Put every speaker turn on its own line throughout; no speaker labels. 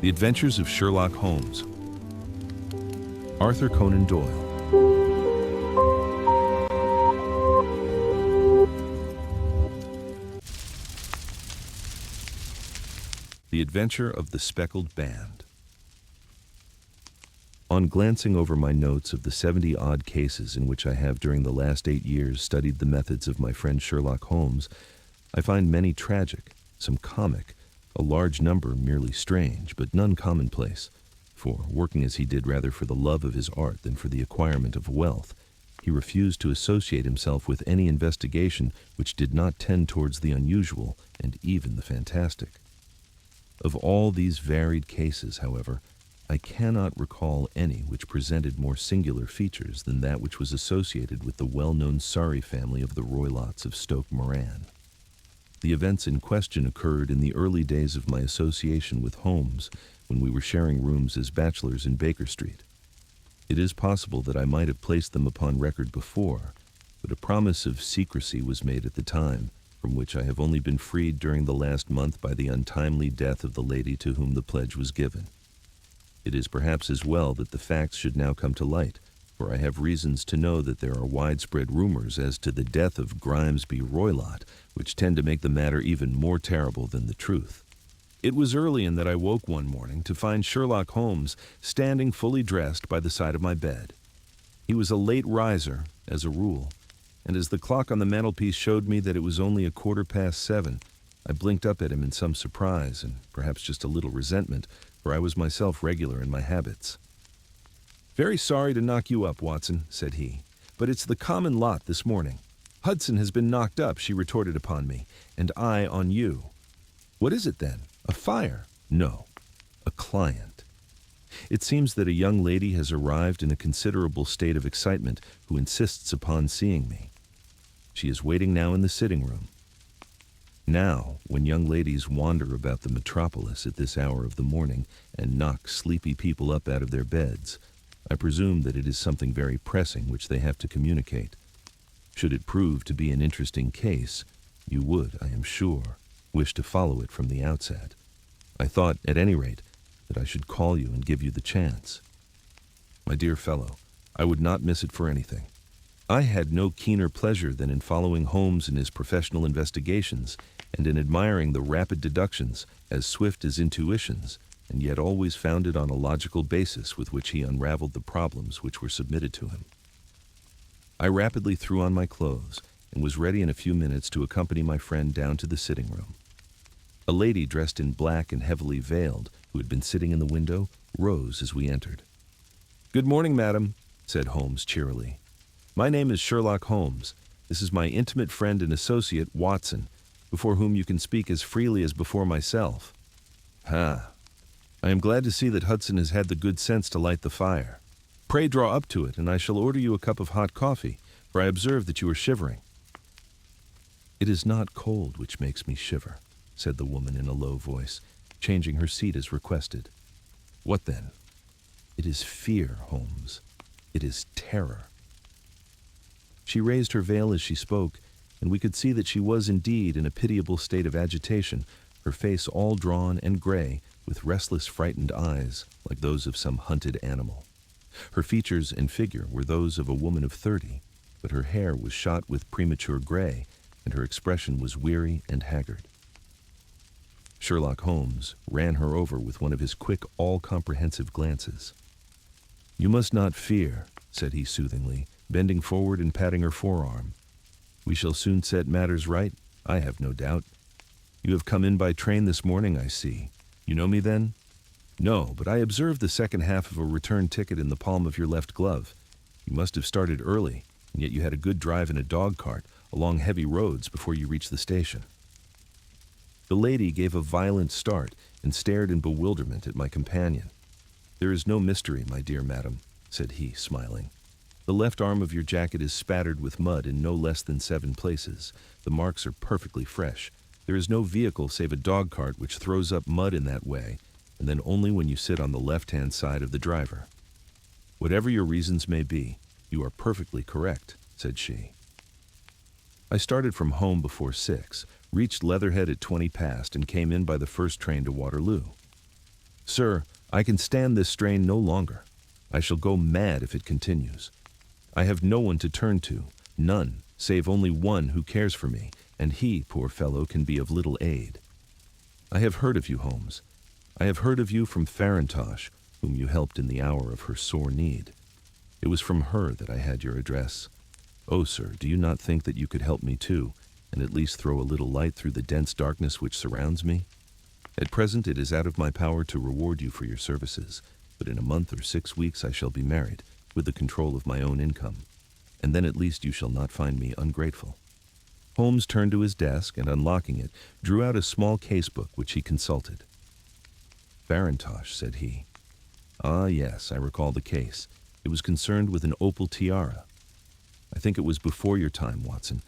The Adventures of Sherlock Holmes. Arthur Conan Doyle. The Adventure of the Speckled Band. On glancing over my notes of the 70-odd cases in which I have during the last 8 years studied the methods of my friend Sherlock Holmes, I find many tragic, some comic, a large number merely strange, but none commonplace, for, working as he did rather for the love of his art than for the acquirement of wealth, he refused to associate himself with any investigation which did not tend towards the unusual and even the fantastic. Of all these varied cases, however, I cannot recall any which presented more singular features than that which was associated with the well-known Surrey family of the Roylotts of Stoke Moran. The events in question occurred in the early days of my association with Holmes, when we were sharing rooms as bachelors in Baker Street. It is possible that I might have placed them upon record before, but a promise of secrecy was made at the time, from which I have only been freed during the last month by the untimely death of the lady to whom the pledge was given. It is perhaps as well that the facts should now come to light, for I have reasons to know that there are widespread rumors as to the death of Grimesby Roylott, which tend to make the matter even more terrible than the truth. It was early in that I woke one morning to find Sherlock Holmes standing fully dressed by the side of my bed. He was a late riser, as a rule, and as the clock on the mantelpiece showed me that it was only 7:15, I blinked up at him in some surprise and perhaps just a little resentment, for I was myself regular in my habits. "Very sorry to knock you up, Watson," said he, "but it's the common lot this morning. Hudson has been knocked up," she retorted upon me, "and I on you." "What is it then? A fire?" "No, a client. It seems that a young lady has arrived in a considerable state of excitement who insists upon seeing me. She is waiting now in the sitting room. Now, when young ladies wander about the metropolis at this hour of the morning and knock sleepy people up out of their beds, I presume that it is something very pressing which they have to communicate. Should it prove to be an interesting case, you would, I am sure, wish to follow it from the outset. I thought, at any rate, that I should call you and give you the chance. My dear fellow, I would not miss it for anything. I had no keener pleasure than in following Holmes in his professional investigations and in admiring the rapid deductions, as swift as intuitions, and yet always founded on a logical basis with which he unraveled the problems which were submitted to him. I rapidly threw on my clothes and was ready in a few minutes to accompany my friend down to the sitting room. A lady dressed in black and heavily veiled, who had been sitting in the window, rose as we entered. "Good morning, madam," said Holmes cheerily. "My name is Sherlock Holmes. This is my intimate friend and associate, Watson, before whom you can speak as freely as before myself." "Ha! I am glad to see that Hudson has had the good sense to light the fire. Pray draw up to it, and I shall order you a cup of hot coffee, for I observe that you are shivering." "It is not cold which makes me shiver," said the woman in a low voice, changing her seat as requested. "What then?" "It is fear, Holmes. It is terror." She raised her veil as she spoke, and we could see that she was indeed in a pitiable state of agitation, her face all drawn and gray, with restless, frightened eyes, like those of some hunted animal. Her features and figure were those of a woman of 30, but her hair was shot with premature gray, and her expression was weary and haggard. Sherlock Holmes ran her over with one of his quick, all-comprehensive glances. "You must not fear," said he soothingly, bending forward and patting her forearm. "We shall soon set matters right, I have no doubt. You have come in by train this morning, I see. You know me, then?" "No, but I observed the second half of a return ticket in the palm of your left glove. You must have started early, and yet you had a good drive in a dog cart along heavy roads before you reached the station." The lady gave a violent start and stared in bewilderment at my companion. "There is no mystery, my dear madam," said he, smiling. "The left arm of your jacket is spattered with mud in no less than 7 places. The marks are perfectly fresh. There is no vehicle save a dog cart which throws up mud in that way, and then only when you sit on the left-hand side of the driver. Whatever your reasons may be, you are perfectly correct," said she. I started from home before 6, reached Leatherhead at 20 past, and came in by the first train to Waterloo. Sir, I can stand this strain no longer. I shall go mad if it continues. I have no one to turn to, none, save only one who cares for me, and he, poor fellow, can be of little aid. I have heard of you, Holmes. I have heard of you from Farintosh, whom you helped in the hour of her sore need. It was from her that I had your address. Oh, sir, do you not think that you could help me too, and at least throw a little light through the dense darkness which surrounds me? At present it is out of my power to reward you for your services, but in a month or 6 weeks I shall be married, with the control of my own income, and then at least you shall not find me ungrateful. Holmes turned to his desk and, unlocking it, drew out a small case-book which he consulted. Farintosh, said he. Ah, yes, I recall the case. It was concerned with an opal tiara. I think it was before your time, Watson.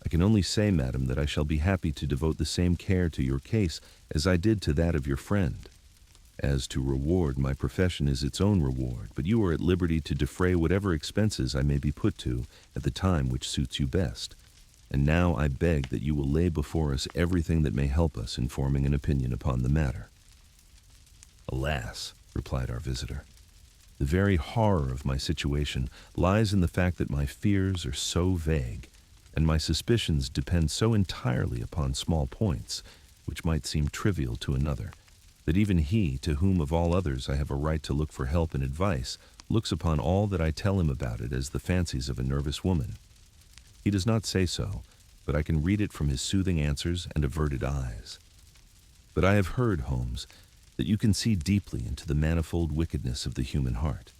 I can only say, madam, that I shall be happy to devote the same care to your case as I did to that of your friend. As to reward, my profession is its own reward, but you are at liberty to defray whatever expenses I may be put to at the time which suits you best. And now I beg that you will lay before us everything that may help us in forming an opinion upon the matter. Alas, replied our visitor, the very horror of my situation lies in the fact that my fears are so vague, and my suspicions depend so entirely upon small points, which might seem trivial to another, that even he, to whom of all others I have a right to look for help and advice, looks upon all that I tell him about it as the fancies of a nervous woman. He does not say so, but I can read it from his soothing answers and averted eyes. But I have heard, Holmes, that you can see deeply into the manifold wickedness of the human heart.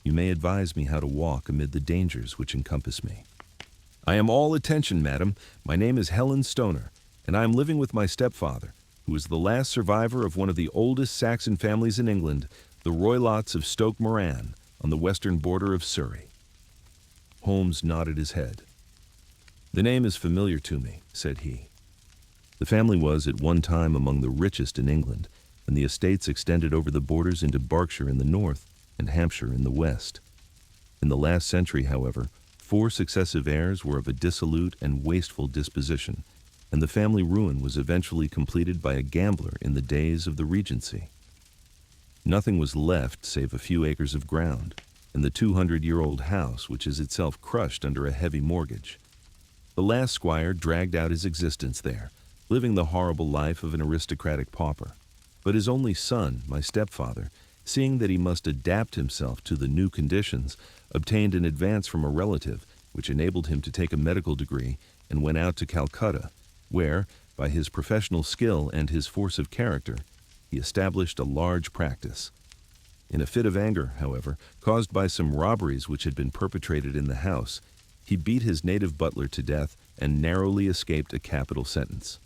You may advise me how to walk amid the dangers which encompass me. I am all attention, madam. My name is Helen Stoner, and I am living with my stepfather, who is the last survivor of one of the oldest Saxon families in England, the Roylotts of Stoke Moran, on the western border of Surrey. Holmes nodded his head. The name is familiar to me, said he. The family was at one time among the richest in England, and the estates extended over the borders into Berkshire in the north and Hampshire in the west. In the last century, however, 4 successive heirs were of a dissolute and wasteful disposition, and the family ruin was eventually completed by a gambler in the days of the Regency. Nothing was left save a few acres of ground, and the 200-year-old house, which is itself crushed under a heavy mortgage. The last squire dragged out his existence there, living the horrible life of an aristocratic pauper. But his only son, my stepfather, seeing that he must adapt himself to the new conditions, obtained an advance from a relative, which enabled him to take a medical degree, and went out to Calcutta, where, by his professional skill and his force of character, he established a large practice. In a fit of anger, however, caused by some robberies which had been perpetrated in the house, he beat his native butler to death and narrowly escaped a capital sentence.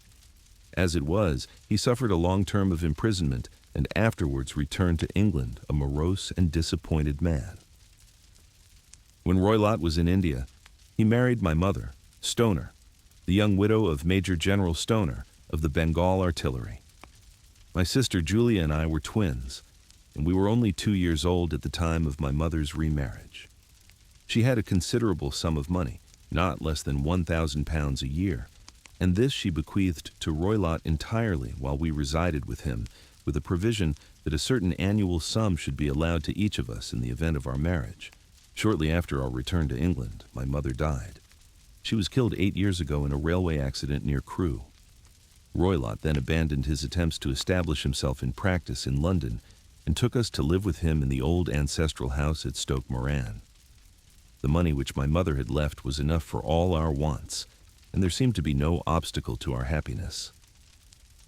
As it was, he suffered a long term of imprisonment and afterwards returned to England a morose and disappointed man. When Roylott was in India, he married my mother, Stoner, the young widow of Major General Stoner of the Bengal Artillery. My sister Julia and I were twins, and we were only 2 years old at the time of my mother's remarriage. She had a considerable sum of money, not less than £1,000 a year, and this she bequeathed to Roylott entirely while we resided with him, with a provision that a certain annual sum should be allowed to each of us in the event of our marriage. Shortly after our return to England, my mother died. She was killed 8 years ago in a railway accident near Crewe. Roylott then abandoned his attempts to establish himself in practice in London and took us to live with him in the old ancestral house at Stoke Moran. The money which my mother had left was enough for all our wants, and there seemed to be no obstacle to our happiness.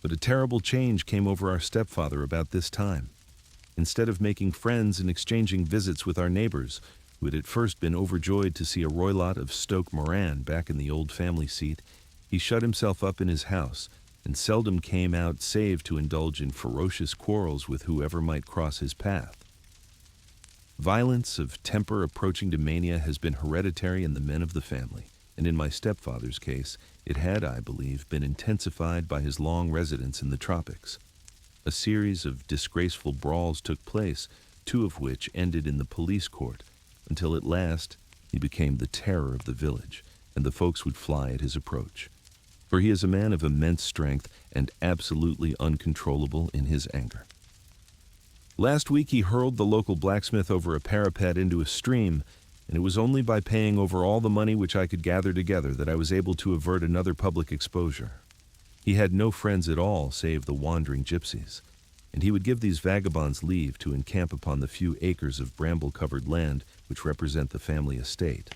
But a terrible change came over our stepfather about this time. Instead of making friends and exchanging visits with our neighbors, who had at first been overjoyed to see a Roylott of Stoke Moran back in the old family seat, he shut himself up in his house and seldom came out save to indulge in ferocious quarrels with whoever might cross his path. Violence of temper approaching to mania has been hereditary in the men of the family, and in my stepfather's case, it had, I believe, been intensified by his long residence in the tropics. A series of disgraceful brawls took place, 2 of which ended in the police court, until at last he became the terror of the village, and the folks would fly at his approach. For he is a man of immense strength and absolutely uncontrollable in his anger. Last week he hurled the local blacksmith over a parapet into a stream, and it was only by paying over all the money which I could gather together that I was able to avert another public exposure. He had no friends at all save the wandering gypsies, and he would give these vagabonds leave to encamp upon the few acres of bramble-covered land which represent the family estate,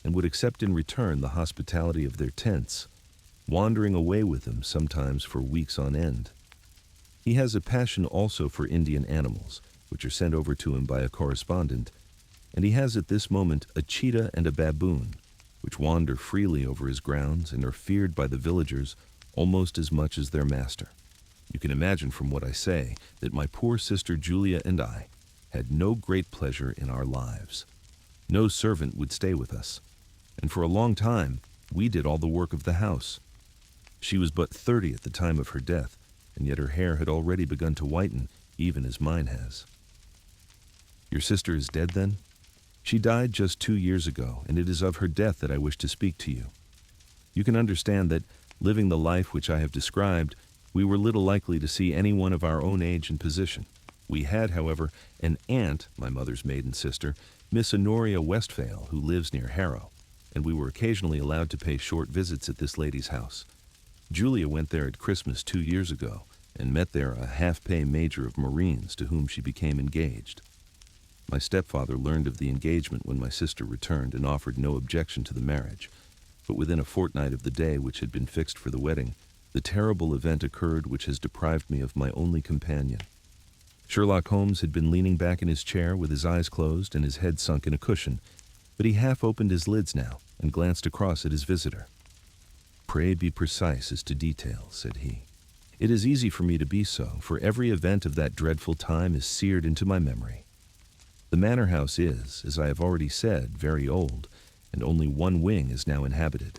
and would accept in return the hospitality of their tents, wandering away with them sometimes for weeks on end. He has a passion also for Indian animals, which are sent over to him by a correspondent, and he has at this moment a cheetah and a baboon, which wander freely over his grounds and are feared by the villagers almost as much as their master. You can imagine from what I say that my poor sister Julia and I had no great pleasure in our lives. No servant would stay with us, and for a long time we did all the work of the house. She was but 30 at the time of her death, and yet her hair had already begun to whiten, even as mine has. Your sister is dead, then? She died just 2 years ago, and it is of her death that I wish to speak to you. You can understand that, living the life which I have described, we were little likely to see anyone of our own age and position. We had, however, an aunt, my mother's maiden sister, Miss Honoria Westphale, who lives near Harrow, and we were occasionally allowed to pay short visits at this lady's house. Julia went there at Christmas 2 years ago, and met there a half-pay major of Marines to whom she became engaged. My stepfather learned of the engagement when my sister returned and offered no objection to the marriage, but within a fortnight of the day which had been fixed for the wedding, the terrible event occurred which has deprived me of my only companion. Sherlock Holmes had been leaning back in his chair with his eyes closed and his head sunk in a cushion, but he half opened his lids now and glanced across at his visitor. "Pray be precise as to details," said he. "It is easy for me to be so, for every event of that dreadful time is seared into my memory. The manor house is, as I have already said, very old, and only one wing is now inhabited.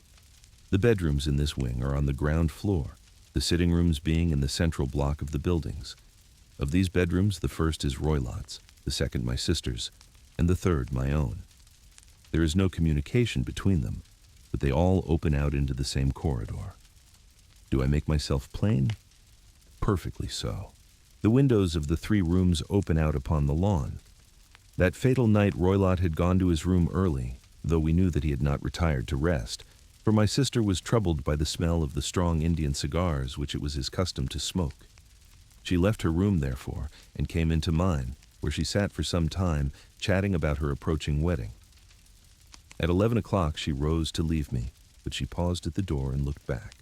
The bedrooms in this wing are on the ground floor, the sitting rooms being in the central block of the buildings. Of these bedrooms, the first is Roylott's, the second my sister's, and the third my own. There is no communication between them, but they all open out into the same corridor. Do I make myself plain? Perfectly so. The windows of the 3 rooms open out upon the lawn. That fatal night Roylott had gone to his room early, though we knew that he had not retired to rest, for my sister was troubled by the smell of the strong Indian cigars which it was his custom to smoke. She left her room, therefore, and came into mine, where she sat for some time, chatting about her approaching wedding. At 11 o'clock she rose to leave me, but she paused at the door and looked back.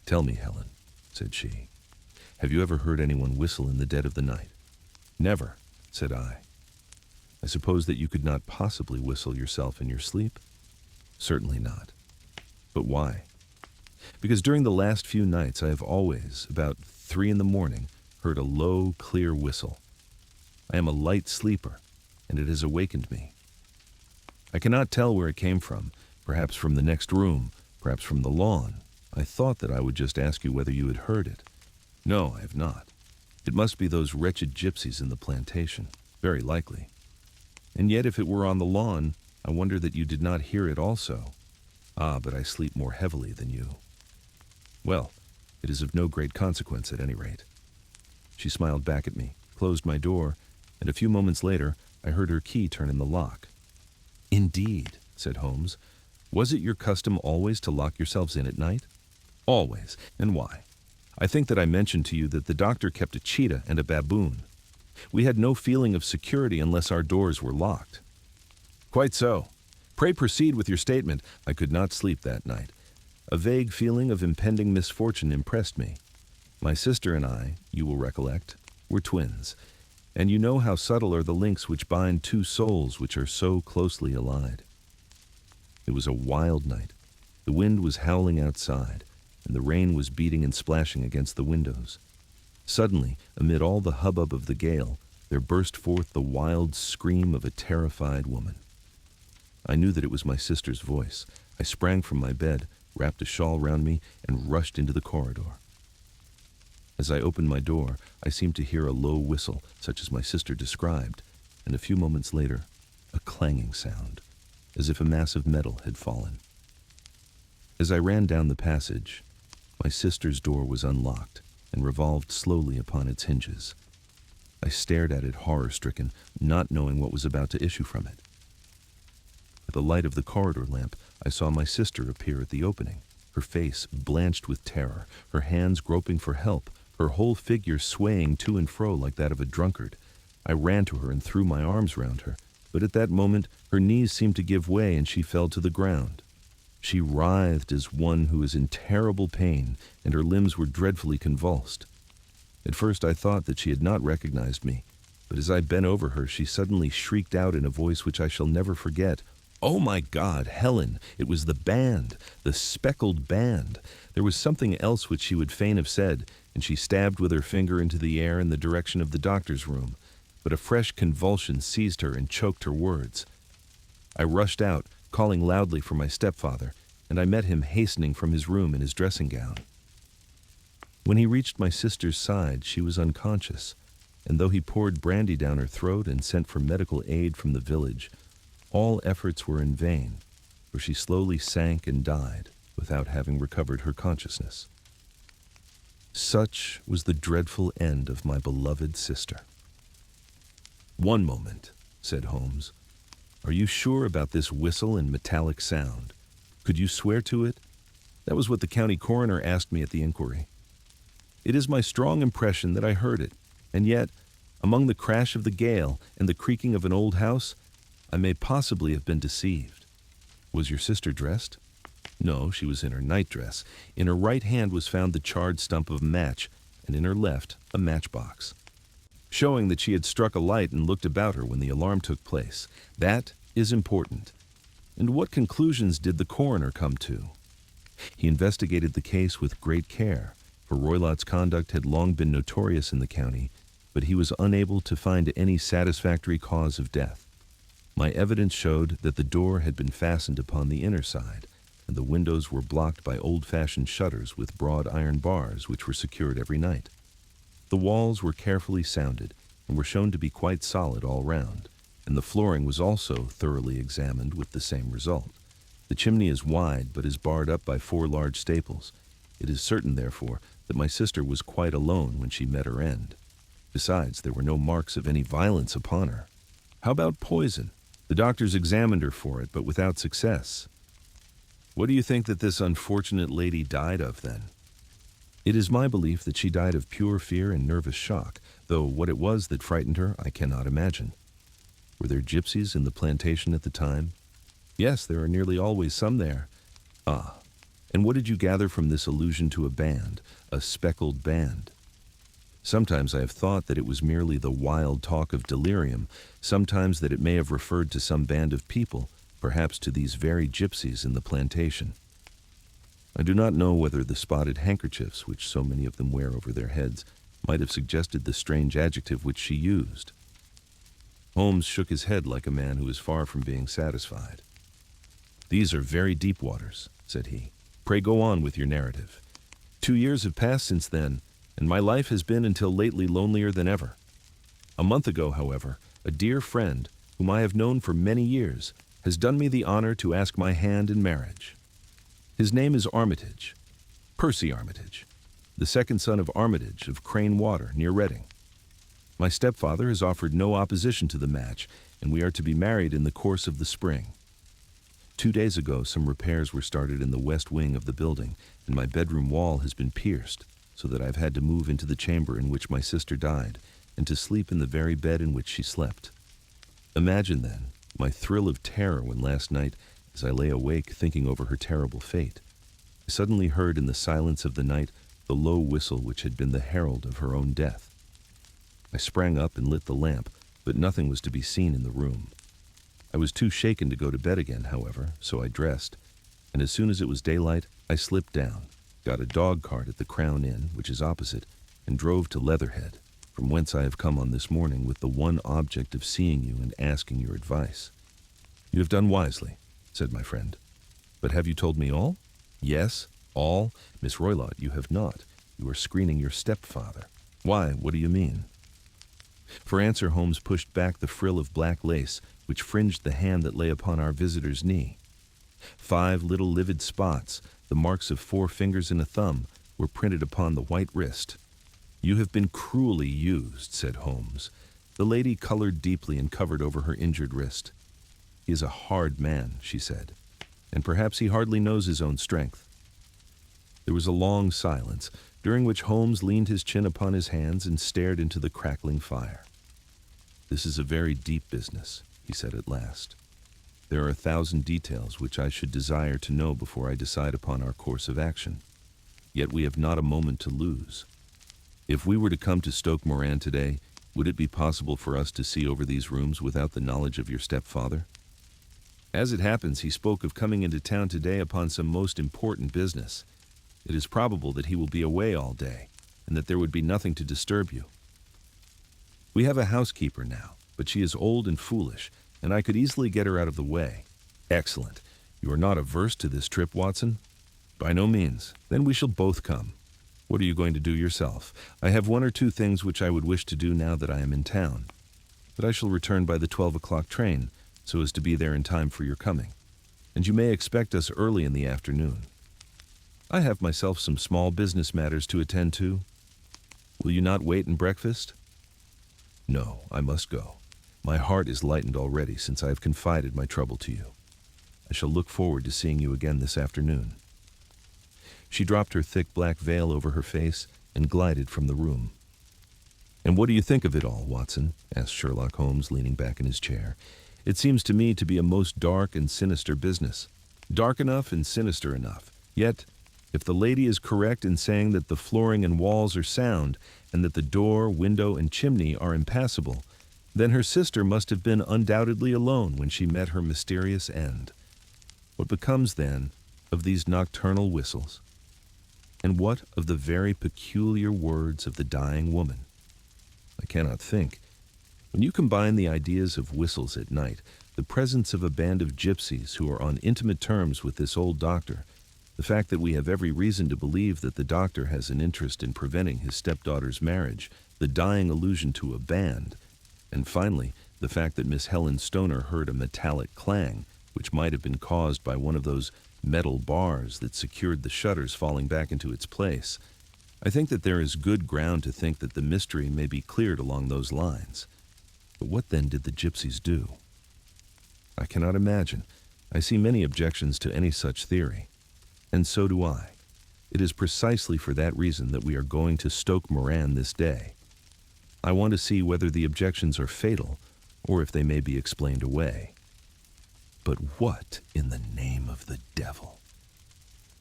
"Tell me, Helen," said she, "have you ever heard anyone whistle in the dead of the night?" "Never," said I. "I suppose that you could not possibly whistle yourself in your sleep?" "Certainly not." "But why?" "Because during the last few nights I have always, about 3 in the morning, heard a low, clear whistle. I am a light sleeper, and it has awakened me. I cannot tell where it came from, perhaps from the next room, perhaps from the lawn. I thought that I would just ask you whether you had heard it. No, I have not. It must be those wretched gypsies in the plantation, very likely. And yet if it were on the lawn, I wonder that you did not hear it also. Ah, but I sleep more heavily than you. Well, it is of no great consequence at any rate." She smiled back at me, closed my door, and a few moments later I heard her key turn in the lock. "Indeed," said Holmes. "Was it your custom always to lock yourselves in at night?" "Always. And why? I think that I mentioned to you that the doctor kept a cheetah and a baboon. We had no feeling of security unless our doors were locked." "Quite so. Pray proceed with your statement." "I could not sleep that night. A vague feeling of impending misfortune impressed me. My sister and I, you will recollect, were twins, and you know how subtle are the links which bind 2 souls which are so closely allied. It was a wild night. The wind was howling outside, and the rain was beating and splashing against the windows. Suddenly, amid all the hubbub of the gale, there burst forth the wild scream of a terrified woman. I knew that it was my sister's voice. I sprang from my bed, wrapped a shawl round me, and rushed into the corridor. As I opened my door, I seemed to hear a low whistle, such as my sister described, and a few moments later, a clanging sound, as if a mass of metal had fallen. As I ran down the passage, my sister's door was unlocked and revolved slowly upon its hinges. I stared at it horror-stricken, not knowing what was about to issue from it. At the light of the corridor lamp, I saw my sister appear at the opening, her face blanched with terror, her hands groping for help, her whole figure swaying to and fro like that of a drunkard. I ran to her and threw my arms round her, but at that moment her knees seemed to give way and she fell to the ground. She writhed as one who is in terrible pain, and her limbs were dreadfully convulsed. At first I thought that she had not recognized me, but as I bent over her, she suddenly shrieked out in a voice which I shall never forget, "Oh my God, Helen! It was the band, the Speckled Band!" There was something else which she would fain have said, and she stabbed with her finger into the air in the direction of the doctor's room, but a fresh convulsion seized her and choked her words. I rushed out, calling loudly for my stepfather, and I met him hastening from his room in his dressing gown. When he reached my sister's side, she was unconscious, and though he poured brandy down her throat and sent for medical aid from the village, all efforts were in vain, for she slowly sank and died without having recovered her consciousness. Such was the dreadful end of my beloved sister. "One moment," said Holmes. "Are you sure about this whistle and metallic sound? Could you swear to it? That was what the county coroner asked me at the inquiry. It is my strong impression that I heard it, and yet, among the crash of the gale and the creaking of an old house, I may possibly have been deceived. Was your sister dressed?" "No, she was in her nightdress. In her right hand was found the charred stump of a match, and in her left a matchbox, showing that she had struck a light and looked about her when the alarm took place. That is important. And what conclusions did the coroner come to?" "He investigated the case with great care, for Roylott's conduct had long been notorious in the county, but he was unable to find any satisfactory cause of death. My evidence showed that the door had been fastened upon the inner side, and the windows were blocked by old-fashioned shutters with broad iron bars which were secured every night. The walls were carefully sounded and were shown to be quite solid all round, and the flooring was also thoroughly examined with the same result. The chimney is wide but is barred up by 4 large staples. It is certain, therefore, that my sister was quite alone when she met her end. Besides, there were no marks of any violence upon her. How about poison? The doctors examined her for it, but without success. What do you think that this unfortunate lady died of, then?" "It is my belief that she died of pure fear and nervous shock, though what it was that frightened her I cannot imagine." "Were there gypsies in the plantation at the time?" "Yes, there are nearly always some there." "Ah, and what did you gather from this allusion to a band, a speckled band?" "Sometimes I have thought that it was merely the wild talk of delirium, sometimes that it may have referred to some band of people, perhaps to these very gypsies in the plantation. I do not know whether the spotted handkerchiefs, which so many of them wear over their heads, might have suggested the strange adjective which she used." Holmes shook his head like a man who is far from being satisfied. "These are very deep waters," said he. "Pray go on with your narrative. 2 years have passed since then, and my life has been until lately lonelier than ever. A month ago, however, a dear friend, whom I have known for many years, has done me the honor to ask my hand in marriage. His name is Armitage, Percy Armitage, the second son of Armitage of Crane Water near Reading. My stepfather has offered no opposition to the match, and we are to be married in the course of the spring. 2 days ago, some repairs were started in the west wing of the building, and my bedroom wall has been pierced, so that I've had to move into the chamber in which my sister died, and to sleep in the very bed in which she slept. Imagine, then, my thrill of terror when last night, as I lay awake thinking over her terrible fate, I suddenly heard in the silence of the night the low whistle which had been the herald of her own death. I sprang up and lit the lamp, but nothing was to be seen in the room. I was too shaken to go to bed again, however, so I dressed, and as soon as it was daylight, I slipped down, got a dog cart at the Crown Inn, which is opposite, and drove to Leatherhead, from whence I have come on this morning with the one object of seeing you and asking your advice." "You have done wisely," said my friend. "But have you told me all?" "Yes, all. Miss Roylott, you have not. You are screening your stepfather." "Why, what do you mean?" For answer, Holmes pushed back the frill of black lace which fringed the hand that lay upon our visitor's knee. 5 little livid spots, the marks of 4 fingers and a thumb, were printed upon the white wrist. "You have been cruelly used," said Holmes. The lady colored deeply and covered over her injured wrist. "He is a hard man," she said, "and perhaps he hardly knows his own strength." There was a long silence, during which Holmes leaned his chin upon his hands and stared into the crackling fire. "This is a very deep business," he said at last. "There are 1,000 details which I should desire to know before I decide upon our course of action. Yet we have not a moment to lose. If we were to come to Stoke Moran today, would it be possible for us to see over these rooms without the knowledge of your stepfather? As it happens, he spoke of coming into town today upon some most important business. It is probable that he will be away all day, and that there would be nothing to disturb you. We have a housekeeper now, but she is old and foolish, and I could easily get her out of the way." "Excellent. You are not averse to this trip, Watson?" "By no means. Then we shall both come. What are you going to do yourself?" "I have 1 or 2 things which I would wish to do now that I am in town. But I shall return by the 12 o'clock train, so as to be there in time for your coming. And you may expect us early in the afternoon. I have myself some small business matters to attend to. Will you not wait and breakfast?" "No, I must go. My heart is lightened already since I have confided my trouble to you. I shall look forward to seeing you again this afternoon." She dropped her thick black veil over her face and glided from the room. "And what do you think of it all, Watson?" asked Sherlock Holmes, leaning back in his chair. "It seems to me to be a most dark and sinister business. Dark enough and sinister enough. Yet, if the lady is correct in saying that the flooring and walls are sound, and that the door, window, and chimney are impassable, then her sister must have been undoubtedly alone when she met her mysterious end. What becomes, then, of these nocturnal whistles? And what of the very peculiar words of the dying woman? I cannot think. When you combine the ideas of whistles at night, the presence of a band of gypsies who are on intimate terms with this old doctor, the fact that we have every reason to believe that the doctor has an interest in preventing his stepdaughter's marriage, the dying allusion to a band, and finally, the fact that Miss Helen Stoner heard a metallic clang, which might have been caused by one of those metal bars that secured the shutters falling back into its place, I think that there is good ground to think that the mystery may be cleared along those lines. But what then did the gypsies do? I cannot imagine. I see many objections to any such theory. And so do I. It is precisely for that reason that we are going to Stoke Moran this day. I want to see whether the objections are fatal, or if they may be explained away. But what in the name of the devil?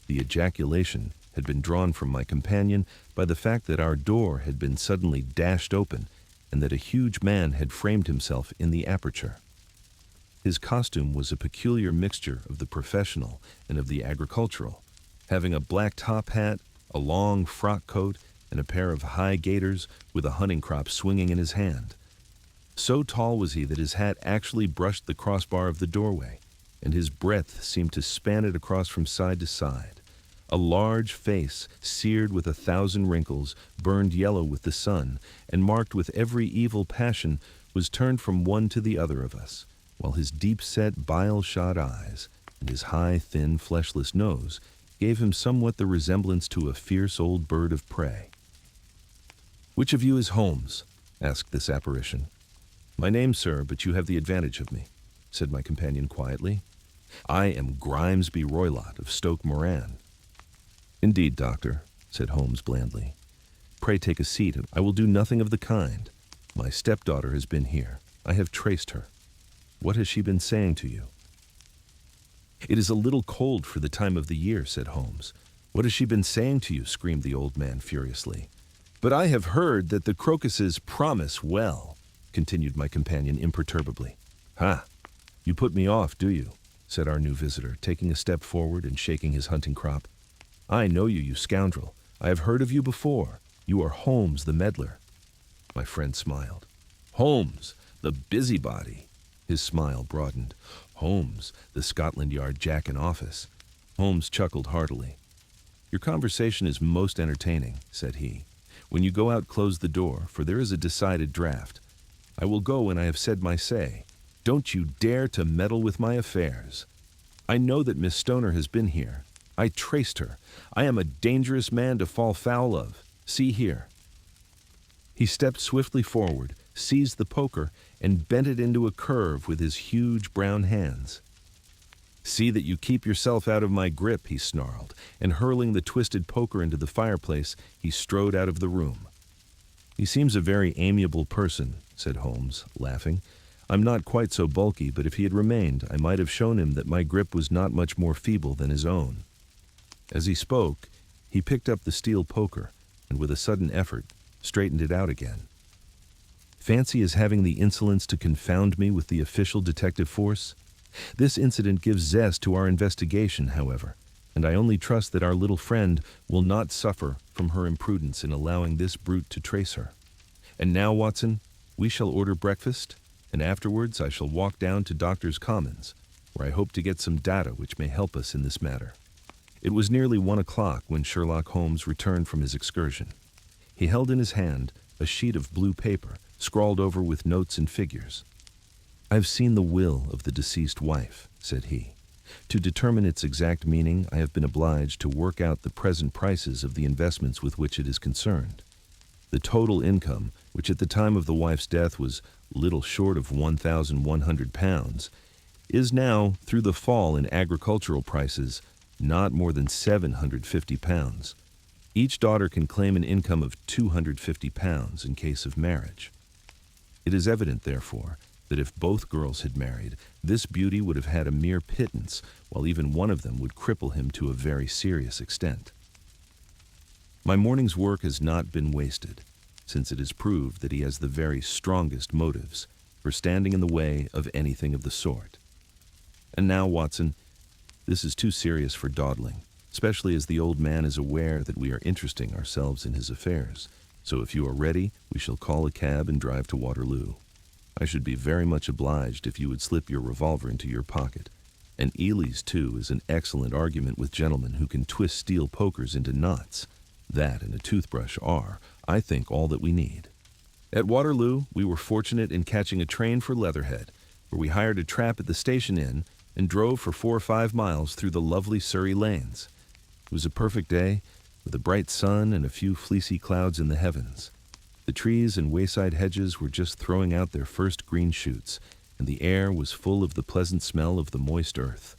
The ejaculation had been drawn from my companion by the fact that our door had been suddenly dashed open and that a huge man had framed himself in the aperture. His costume was a peculiar mixture of the professional and of the agricultural, having a black top hat, a long frock coat, and a pair of high gaiters with a hunting crop swinging in his hand. So tall was he that his hat actually brushed the crossbar of the doorway, and his breadth seemed to span it across from side to side. A large face, seared with 1,000 wrinkles, burned yellow with the sun, and marked with every evil passion, was turned from one to the other of us, while his deep-set, bile-shot eyes and his high, thin, fleshless nose gave him somewhat the resemblance to a fierce old bird of prey. "Which of you is Holmes?" asked this apparition. "My name, sir, but you have the advantage of me," said my companion quietly. "I am Grimesby Roylott of Stoke Moran." "Indeed, doctor," said Holmes blandly. "Pray take a seat. I will do nothing of the kind. My stepdaughter has been here. I have traced her. What has she been saying to you?" "It is a little cold for the time of the year," said Holmes. "What has she been saying to you?" screamed the old man furiously. "But I have heard that the crocuses promise well," continued my companion imperturbably. "Ha! You put me off, do you?" said our new visitor, taking a step forward and shaking his hunting crop. "I know you, you scoundrel. I have heard of you before. You are Holmes the meddler." My friend smiled. "Holmes, the busybody." His smile broadened. "Holmes, the Scotland Yard Jack in office." Holmes chuckled heartily. "Your conversation is most entertaining," said he. "When you go out, close the door, for there is a decided draft. I will go when I have said my say. Don't you dare to meddle with my affairs. I know that Miss Stoner has been here. I traced her. I am a dangerous man to fall foul of. See here." He stepped swiftly forward, seized the poker, and bent it into a curve with his huge brown hands. "See that you keep yourself out of my grip," he snarled, and hurling the twisted poker into the fireplace, he strode out of the room. "He seems a very amiable person," said Holmes, laughing. "I'm not quite so bulky, but if he had remained, I might have shown him that my grip was not much more feeble than his own." As he spoke, he picked up the steel poker, and with a sudden effort, straightened it out again. "Fancy his having the insolence to confound me with the official detective force. This incident gives zest to our investigation, however, and I only trust that our little friend will not suffer from her imprudence in allowing this brute to trace her. And now, Watson, we shall order breakfast, and afterwards I shall walk down to Doctors' Commons, where I hope to get some data which may help us in this matter." It was nearly 1 o'clock when Sherlock Holmes returned from his excursion. He held in his hand a sheet of blue paper, scrawled over with notes and figures. "I've seen the will of the deceased wife," said he. "To determine its exact meaning, I have been obliged to work out the present prices of the investments with which it is concerned. The total income, which at the time of the wife's death was little short of £1,100, is now, through the fall in agricultural prices, not more than £750. Each daughter can claim an income of £250 in case of marriage. It is evident, therefore, that if both girls had married, this beauty would have had a mere pittance, while even one of them would cripple him to a very serious extent. My morning's work has not been wasted, since it is proved that he has the very strongest motives for standing in the way of anything of the sort. And now, Watson, this is too serious for dawdling, especially as the old man is aware that we are interesting ourselves in his affairs. So if you are ready, we shall call a cab and drive to Waterloo. I should be very much obliged if you would slip your revolver into your pocket. And Ely's, too, is an excellent argument with gentlemen who can twist steel pokers into knots. That and a toothbrush are, I think, all that we need." At Waterloo, we were fortunate in catching a train for Leatherhead, where we hired a trap at the station inn and drove for 4 or 5 miles through the lovely Surrey lanes. It was a perfect day, with a bright sun and a few fleecy clouds in the heavens. The trees and wayside hedges were just throwing out their first green shoots, and the air was full of the pleasant smell of the moist earth.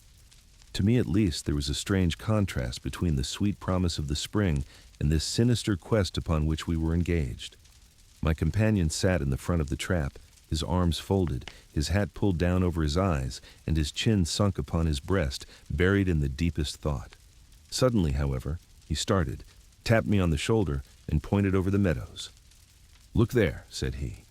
To me, at least, there was a strange contrast between the sweet promise of the spring and this sinister quest upon which we were engaged. My companion sat in the front of the trap, his arms folded, his hat pulled down over his eyes, and his chin sunk upon his breast, buried in the deepest thought. Suddenly, however, he started, tapped me on the shoulder, and pointed over the meadows. "Look there," said he.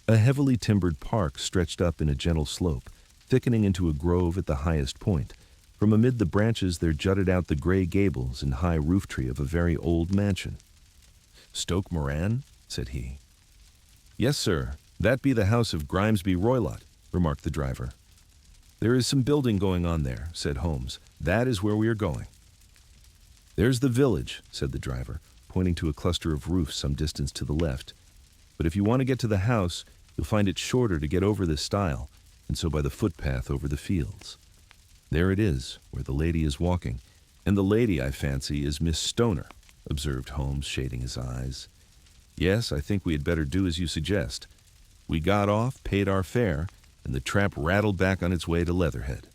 A heavily timbered park stretched up in a gentle slope, thickening into a grove at the highest point. From amid the branches there jutted out the gray gables and high roof tree of a very old mansion. "Stoke Moran?" said he. "Yes, sir, that be the house of Grimesby Roylott," remarked the driver. "There is some building going on there," said Holmes. "That is where we are going." "There's the village," said the driver, pointing to a cluster of roofs some distance to the left. "But if you want to get to the house, you'll find it shorter to get over this stile, and so by the footpath over the fields. There it is, where the lady is walking, and the lady, I fancy, is Miss Stoner," observed Holmes, shading his eyes. "Yes, I think we had better do as you suggest." We got off, paid our fare, and the trap rattled back on its way to Leatherhead.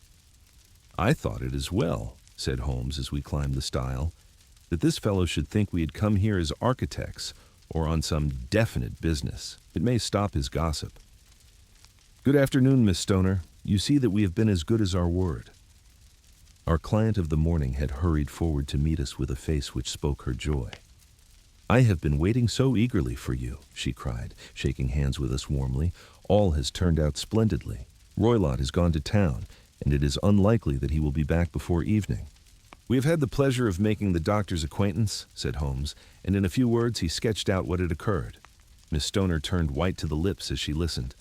"I thought it as well," said Holmes as we climbed the stile, "that this fellow should think we had come here as architects or on some definite business. It may stop his gossip." "Good afternoon, Miss Stoner. You see that we have been as good as our word." Our client of the morning had hurried forward to meet us with a face which spoke her joy. "I have been waiting so eagerly for you," she cried, shaking hands with us warmly. "All has turned out splendidly. Roylott has gone to town, and it is unlikely that he will be back before evening." "We have had the pleasure of making the doctor's acquaintance," said Holmes, and in a few words he sketched out what had occurred. Miss Stoner turned white to the lips as she listened.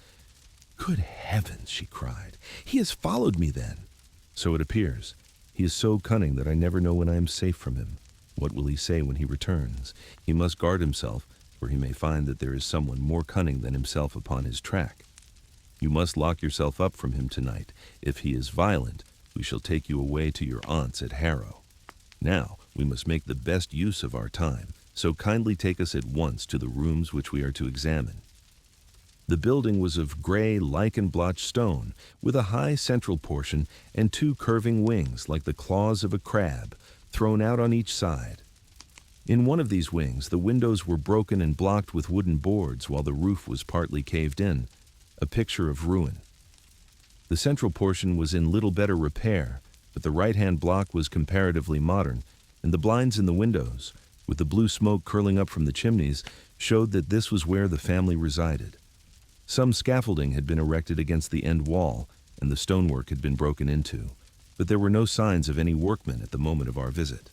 "Good heavens!" she cried. "He has followed me, then?" "So it appears. He is so cunning that I never know when I am safe from him. What will he say when he returns? He must guard himself, for he may find that there is someone more cunning than himself upon his track. You must lock yourself up from him tonight. If he is violent, we shall take you away to your aunt's at Harrow. Now, we must make the best use of our time, so kindly take us at once to the rooms which we are to examine." The building was of gray lichen-blotched stone, with a high central portion and two curving wings like the claws of a crab, thrown out on each side. In one of these wings, the windows were broken and blocked with wooden boards, while the roof was partly caved in, a picture of ruin. The central portion was in little better repair, but the right-hand block was comparatively modern, and the blinds in the windows, with the blue smoke curling up from the chimneys, showed that this was where the family resided. Some scaffolding had been erected against the end wall, and the stonework had been broken into, but there were no signs of any workmen at the moment of our visit.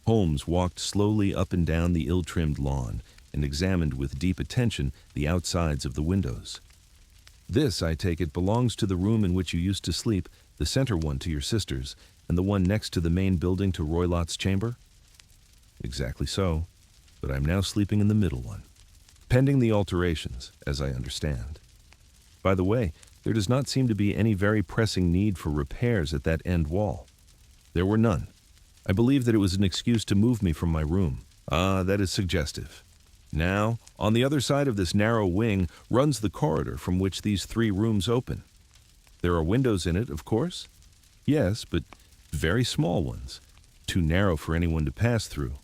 Holmes walked slowly up and down the ill-trimmed lawn and examined with deep attention the outsides of the windows. "This, I take it, belongs to the room in which you used to sleep, the center one to your sisters, and the one next to the main building to Roylott's chamber?" "Exactly so, but I'm now sleeping in the middle one. Pending the alterations, as I understand. By the way, there does not seem to be any very pressing need for repairs at that end wall." "There were none. I believe that it was an excuse to move me from my room." "Ah, that is suggestive. Now, on the other side of this narrow wing runs the corridor from which these three rooms open. There are windows in it, of course?" "Yes, but very small ones, too narrow for anyone to pass through.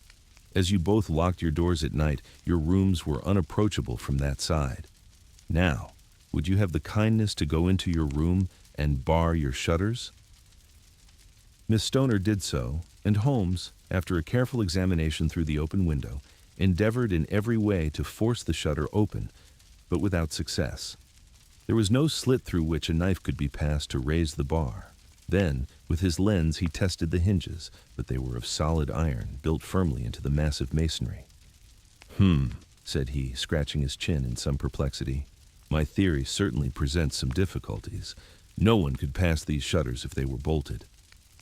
As you both locked your doors at night, your rooms were unapproachable from that side. Now, would you have the kindness to go into your room and bar your shutters?" Miss Stoner did so, and Holmes, after a careful examination through the open window, endeavored in every way to force the shutter open, but without success. There was no slit through which a knife could be passed to raise the bar. Then, with his lens, he tested the hinges, but they were of solid iron, built firmly into the massive masonry. Said he, scratching his chin in some perplexity. "My theory certainly presents some difficulties. No one could pass these shutters if they were bolted.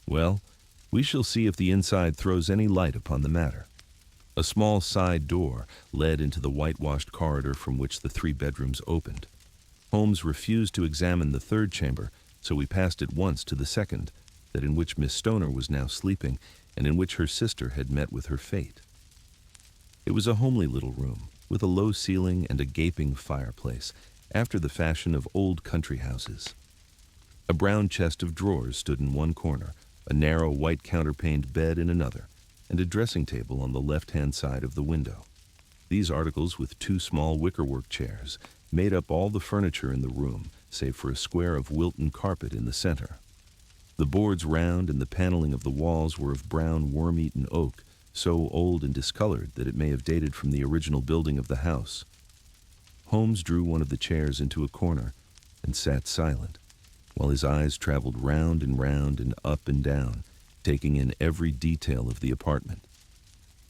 Well, we shall see if the inside throws any light upon the matter." A small side door led into the whitewashed corridor from which the three bedrooms opened. Holmes refused to examine the third chamber, so we passed at once to the second, that in which Miss Stoner was now sleeping, and in which her sister had met with her fate. It was a homely little room, with a low ceiling and a gaping fireplace, after the fashion of old country houses. A brown chest of drawers stood in one corner, a narrow white counterpaned bed in another, and a dressing table on the left-hand side of the window. These articles, with two small wickerwork chairs, made up all the furniture in the room, save for a square of Wilton carpet in the center. The boards round and the paneling of the walls were of brown worm-eaten oak, so old and discolored that it may have dated from the original building of the house. Holmes drew one of the chairs into a corner and sat silent, while his eyes traveled round and up and down, taking in every detail of the apartment.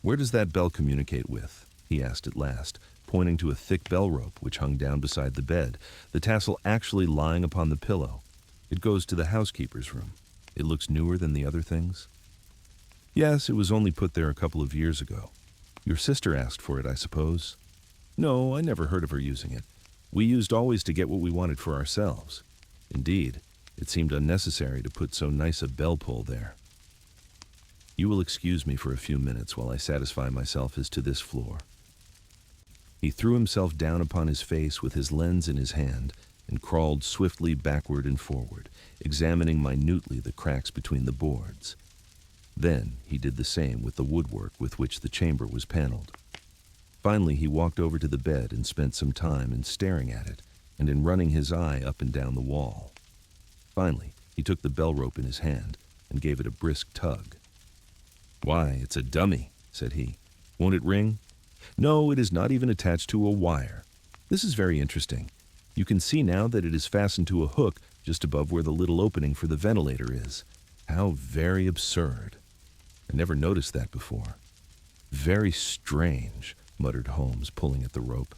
"Where does that bell communicate with?" he asked at last, pointing to a thick bell rope which hung down beside the bed, the tassel actually lying upon the pillow. "It goes to the housekeeper's room. It looks newer than the other things." "Yes, it was only put there a couple of years ago. Your sister asked for it, I suppose?" "No, I never heard of her using it. We used always to get what we wanted for ourselves. Indeed, it seemed unnecessary to put so nice a bell pull there. You will excuse me for a few minutes while I satisfy myself as to this floor." He threw himself down upon his face with his lens in his hand and crawled swiftly backward and forward, examining minutely the cracks between the boards. Then he did the same with the woodwork with which the chamber was paneled. Finally, he walked over to the bed and spent some time in staring at it and in running his eye up and down the wall. Finally, he took the bell rope in his hand and gave it a brisk tug. "Why, it's a dummy," said he. "Won't it ring?" "No, it is not even attached to a wire. This is very interesting. You can see now that it is fastened to a hook just above where the little opening for the ventilator is. How very absurd. I never noticed that before." "Very strange," muttered Holmes, pulling at the rope.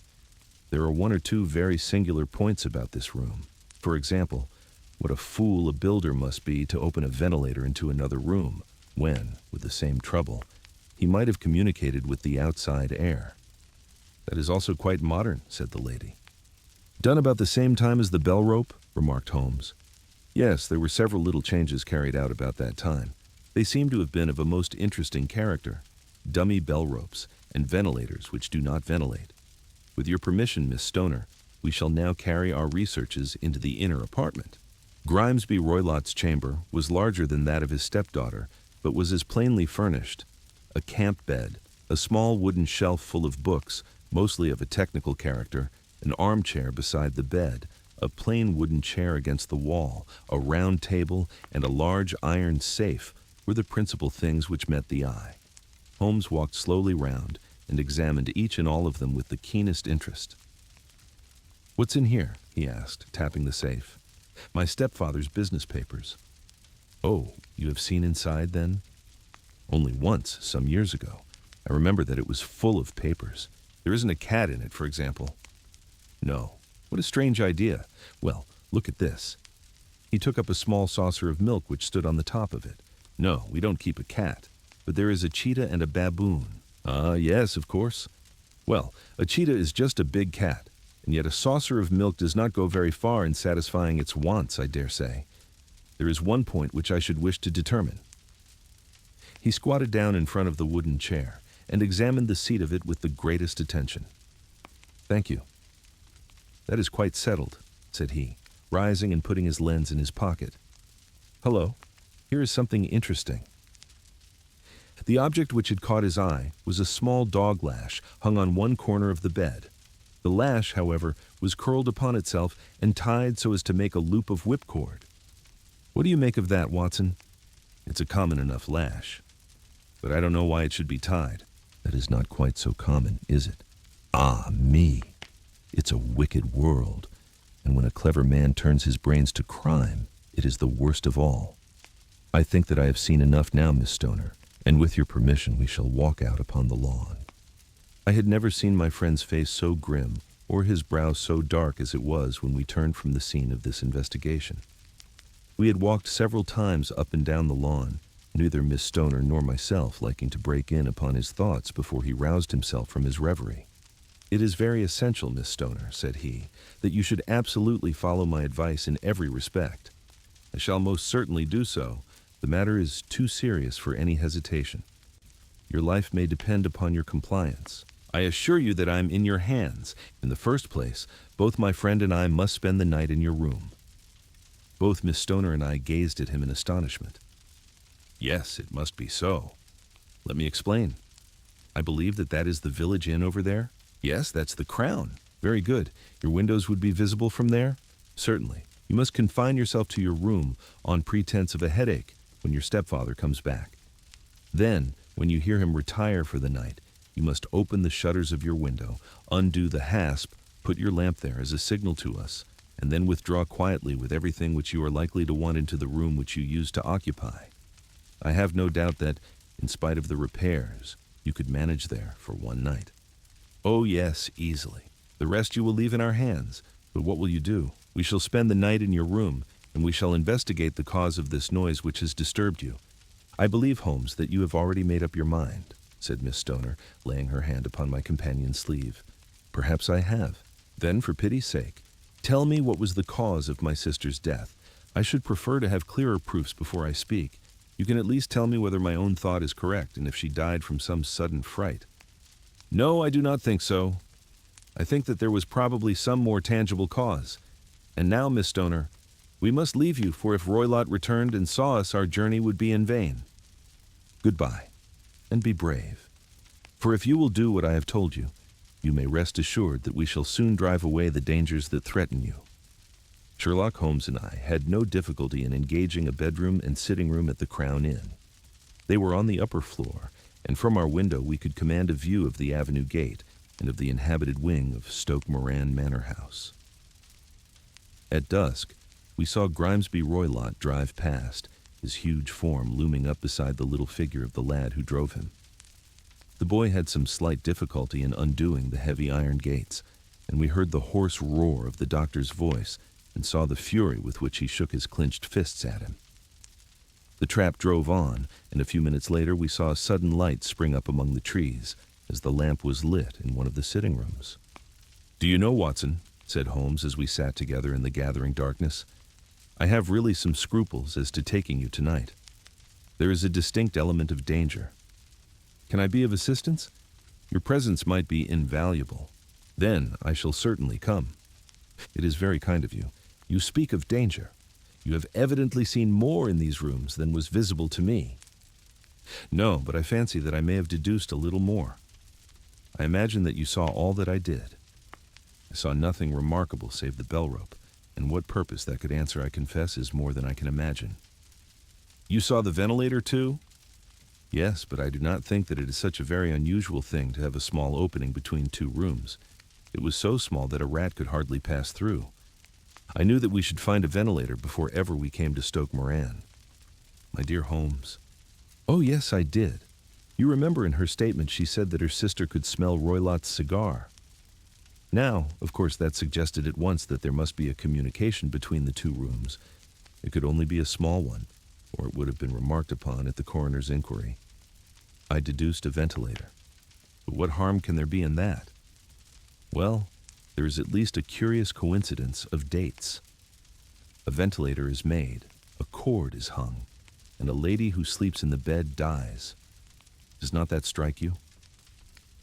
"There are one or two very singular points about this room. For example, what a fool a builder must be to open a ventilator into another room, when, with the same trouble, he might have communicated with the outside air." "That is also quite modern," said the lady. "Done about the same time as the bell rope?" remarked Holmes. "Yes, there were several little changes carried out about that time. They seem to have been of a most interesting character. dummy bell ropes, and ventilators which do not ventilate. With your permission, Miss Stoner, we shall now carry our researches into the inner apartment." Grimesby Roylott's chamber was larger than that of his stepdaughter, but was as plainly furnished. A camp bed, a small wooden shelf full of books, mostly of a technical character, an armchair beside the bed, a plain wooden chair against the wall, a round table, and a large iron safe were the principal things which met the eye. Holmes walked slowly round and examined each and all of them with the keenest interest. "What's in here?" he asked, tapping the safe. "My stepfather's business papers." "Oh, you have seen inside, then?" "Only once, some years ago. I remember that it was full of papers. There isn't a cat in it, for example." "No. What a strange idea. Well, look at this." He took up a small saucer of milk which stood on the top of it. "No, we don't keep a cat, but there is a cheetah and a baboon." "Ah, yes, of course." "Well, a cheetah is just a big cat, and yet a saucer of milk does not go very far in satisfying its wants, I dare say. There is one point which I should wish to determine." He squatted down in front of the wooden chair and examined the seat of it with the greatest attention. "Thank you. That is quite settled," said he, rising and putting his lens in his pocket. "Hello, here is something interesting." The object which had caught his eye was a small dog lash hung on one corner of the bed. The lash, however, was curled upon itself and tied so as to make a loop of whipcord. "What do you make of that, Watson?" "It's a common enough lash, but I don't know why it should be tied." "That is not quite so common, is it?" "Ah, me! It's a wicked world, and when a clever man turns his brains to crime, it is the worst of all. I think that I have seen enough now, Miss Stoner, and with your permission we shall walk out upon the lawn." I had never seen my friend's face so grim, or his brow so dark as it was when we turned from the scene of this investigation. We had walked several times up and down the lawn, neither Miss Stoner nor myself liking to break in upon his thoughts before he roused himself from his reverie. "It is very essential, Miss Stoner," said he, "that you should absolutely follow my advice in every respect." "I shall most certainly do so. The matter is too serious for any hesitation. Your life may depend upon your compliance. I assure you that I am in your hands. In the first place, both my friend and I must spend the night in your room." Both Miss Stoner and I gazed at him in astonishment. "Yes, it must be so." "Let me explain. I believe that is the village inn over there?" "Yes, that's the Crown." "Very good. Your windows would be visible from there?" "Certainly. You must confine yourself to your room on pretense of a headache when your stepfather comes back. Then, when you hear him retire for the night, you must open the shutters of your window, undo the hasp, put your lamp there as a signal to us, and then withdraw quietly with everything which you are likely to want into the room which you used to occupy. I have no doubt that, in spite of the repairs, you could manage there for one night." "Oh yes, easily. The rest you will leave in our hands. But what will you do? We shall spend the night in your room, and we shall investigate the cause of this noise which has disturbed you. I believe, Holmes, that you have already made up your mind," said Miss Stoner, laying her hand upon my companion's sleeve. "Perhaps I have. Then, for pity's sake, tell me what was the cause of my sister's death. I should prefer to have clearer proofs before I speak. You can at least tell me whether my own thought is correct, and if she died from some sudden fright." "No, I do not think so. I think that there was probably some more tangible cause. And now, Miss Stoner, we must leave you, for if Roylott returned and saw us, our journey would be in vain. Goodbye, and be brave. For if you will do what I have told you, you may rest assured that we shall soon drive away the dangers that threaten you." Sherlock Holmes and I had no difficulty in engaging a bedroom and sitting room at the Crown Inn. They were on the upper floor, and from our window we could command a view of the avenue gate and of the inhabited wing of Stoke Moran Manor House. At dusk, we saw Grimesby Roylott drive past, his huge form looming up beside the little figure of the lad who drove him. The boy had some slight difficulty in undoing the heavy iron gates, and we heard the hoarse roar of the doctor's voice and saw the fury with which he shook his clenched fists at him. The trap drove on, and a few minutes later we saw a sudden light spring up among the trees, as the lamp was lit in one of the sitting rooms. "Do you know, Watson," said Holmes as we sat together in the gathering darkness, "I have really some scruples as to taking you tonight. There is a distinct element of danger." Can I be of assistance? Your presence might be invaluable. Then I shall certainly come. It is very kind of you. You speak of danger. You have evidently seen more in these rooms than was visible to me. No, but I fancy that I may have deduced a little more. I imagine that you saw all that I did. I saw nothing remarkable save the bell rope, and what purpose that could answer, I confess, is more than I can imagine. You saw the ventilator too? Yes, but I do not think that it is such a very unusual thing to have a small opening between two rooms. It was so small that a rat could hardly pass through. I knew that we should find a ventilator before ever we came to Stoke Moran. My dear Holmes. Oh, yes, I did. You remember in her statement she said that her sister could smell Roylott's cigar. Now, of course, that suggested at once that there must be a communication between the two rooms. It could only be a small one, or it would have been remarked upon at the coroner's inquiry. I deduced a ventilator. But what harm can there be in that? Well, there is at least a curious coincidence of dates. A ventilator is made, a cord is hung, and a lady who sleeps in the bed dies. Does not that strike you?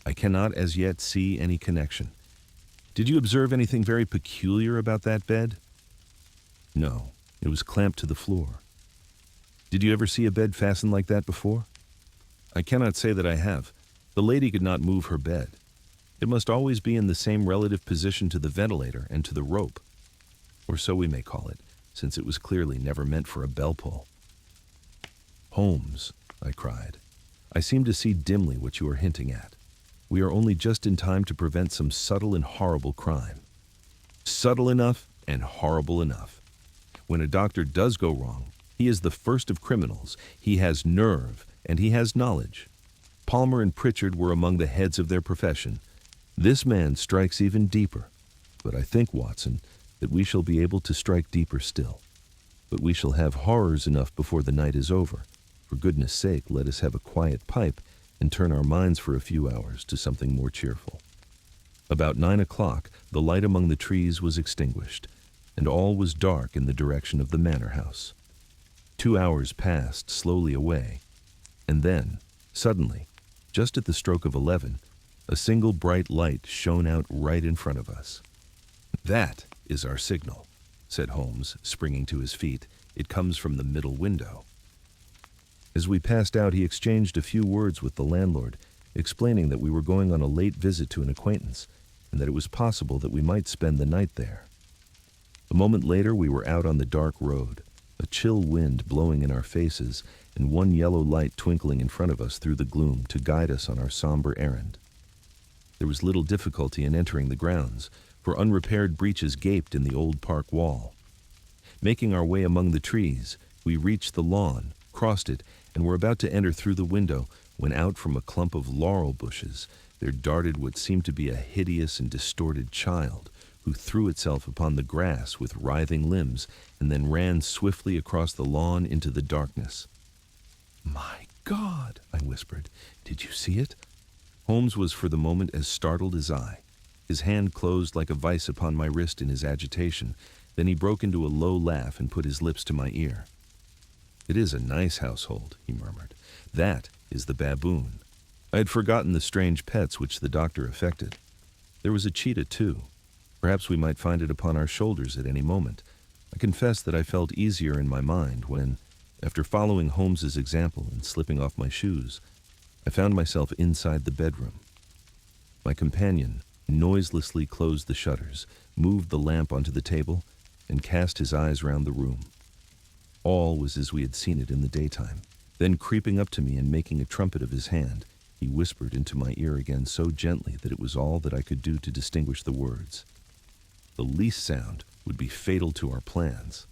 I cannot as yet see any connection. Did you observe anything very peculiar about that bed? No, it was clamped to the floor. Did you ever see a bed fastened like that before? I cannot say that I have. The lady could not move her bed. It must always be in the same relative position to the ventilator and to the rope, or so we may call it, since it was clearly never meant for a bell pull. Holmes, I cried, I seem to see dimly what you are hinting at. We are only just in time to prevent some subtle and horrible crime. Subtle enough and horrible enough. When a doctor does go wrong, he is the first of criminals. He has nerve, and he has knowledge. Palmer and Pritchard were among the heads of their profession. This man strikes even deeper. But I think, Watson, that we shall be able to strike deeper still. But we shall have horrors enough before the night is over. For goodness sake, let us have a quiet pipe and turn our minds for a few hours to something more cheerful. About 9 o'clock, the light among the trees was extinguished, and all was dark in the direction of the manor house. 2 hours passed slowly away, and then, suddenly, just at the stroke of 11, a single bright light shone out right in front of us. That is our signal, said Holmes, springing to his feet. It comes from the middle window. As we passed out, he exchanged a few words with the landlord, explaining that we were going on a late visit to an acquaintance, and that it was possible that we might spend the night there. A moment later, we were out on the dark road, a chill wind blowing in our faces, and one yellow light twinkling in front of us through the gloom to guide us on our somber errand. There was little difficulty in entering the grounds, for unrepaired breaches gaped in the old park wall. Making our way among the trees, we reached the lawn, crossed it, and were about to enter through the window when out from a clump of laurel bushes there darted what seemed to be a hideous and distorted child, who threw itself upon the grass with writhing limbs and then ran swiftly across the lawn into the darkness. "My God," I whispered, "did you see it?" Holmes was for the moment as startled as I. His hand closed like a vice upon my wrist in his agitation. Then he broke into a low laugh and put his lips to my ear. "It is a nice household," he murmured. "That is the baboon." I had forgotten the strange pets which the doctor affected. There was a cheetah, too. Perhaps we might find it upon our shoulders at any moment. I confess that I felt easier in my mind when, after following Holmes's example and slipping off my shoes, I found myself inside the bedroom. My companion noiselessly closed the shutters, moved the lamp onto the table, and cast his eyes round the room. All was as we had seen it in the daytime. Then, creeping up to me and making a trumpet of his hand, he whispered into my ear again so gently that it was all that I could do to distinguish the words. The least sound would be fatal to our plans.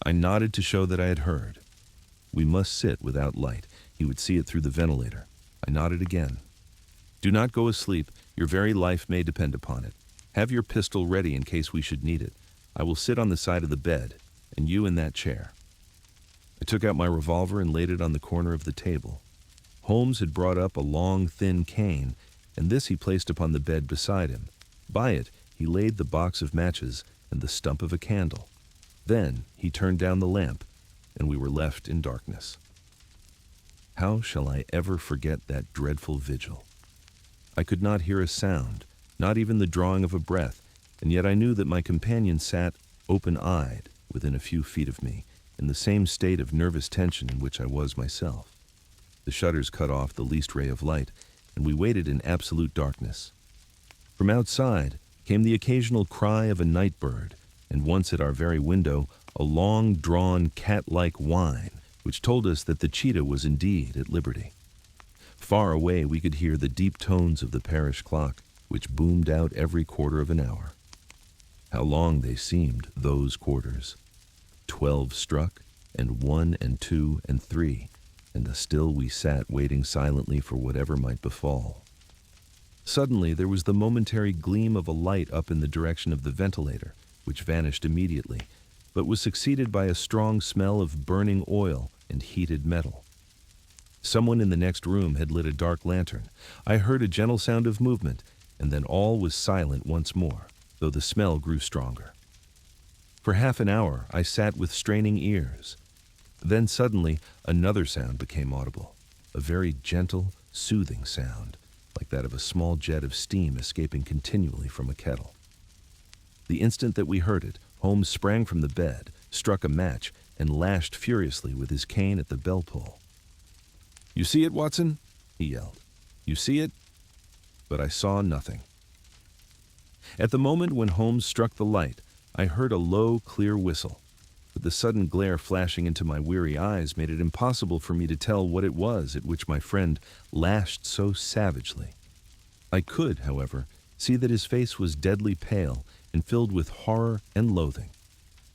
I nodded to show that I had heard. We must sit without light. He would see it through the ventilator. I nodded again. "Do not go asleep. Your very life may depend upon it. Have your pistol ready in case we should need it. I will sit on the side of the bed, and you in that chair." I took out my revolver and laid it on the corner of the table. Holmes had brought up a long, thin cane, and this he placed upon the bed beside him. By it, he laid the box of matches and the stump of a candle. Then he turned down the lamp, and we were left in darkness. How shall I ever forget that dreadful vigil? I could not hear a sound, not even the drawing of a breath, and yet I knew that my companion sat, open-eyed, within a few feet of me, in the same state of nervous tension in which I was myself. The shutters cut off the least ray of light, and we waited in absolute darkness. From outside came the occasional cry of a night bird, and once at our very window, a long-drawn cat-like whine, which told us that the cheetah was indeed at liberty. Far away we could hear the deep tones of the parish clock, which boomed out every quarter of an hour. How long they seemed, those quarters. 12 struck, and 1 and 2 and 3, and still we sat waiting silently for whatever might befall. Suddenly there was the momentary gleam of a light up in the direction of the ventilator, which vanished immediately, but was succeeded by a strong smell of burning oil and heated metal. Someone in the next room had lit a dark lantern. I heard a gentle sound of movement, and then all was silent once more, though the smell grew stronger. For half an hour I sat with straining ears. Then suddenly another sound became audible, a very gentle, soothing sound, like that of a small jet of steam escaping continually from a kettle. The instant that we heard it, Holmes sprang from the bed, struck a match, and lashed furiously with his cane at the bell pull. "You see it, Watson?" he yelled. "You see it?" But I saw nothing. At the moment when Holmes struck the light, I heard a low, clear whistle, but the sudden glare flashing into my weary eyes made it impossible for me to tell what it was at which my friend lashed so savagely. I could, however, see that his face was deadly pale and filled with horror and loathing.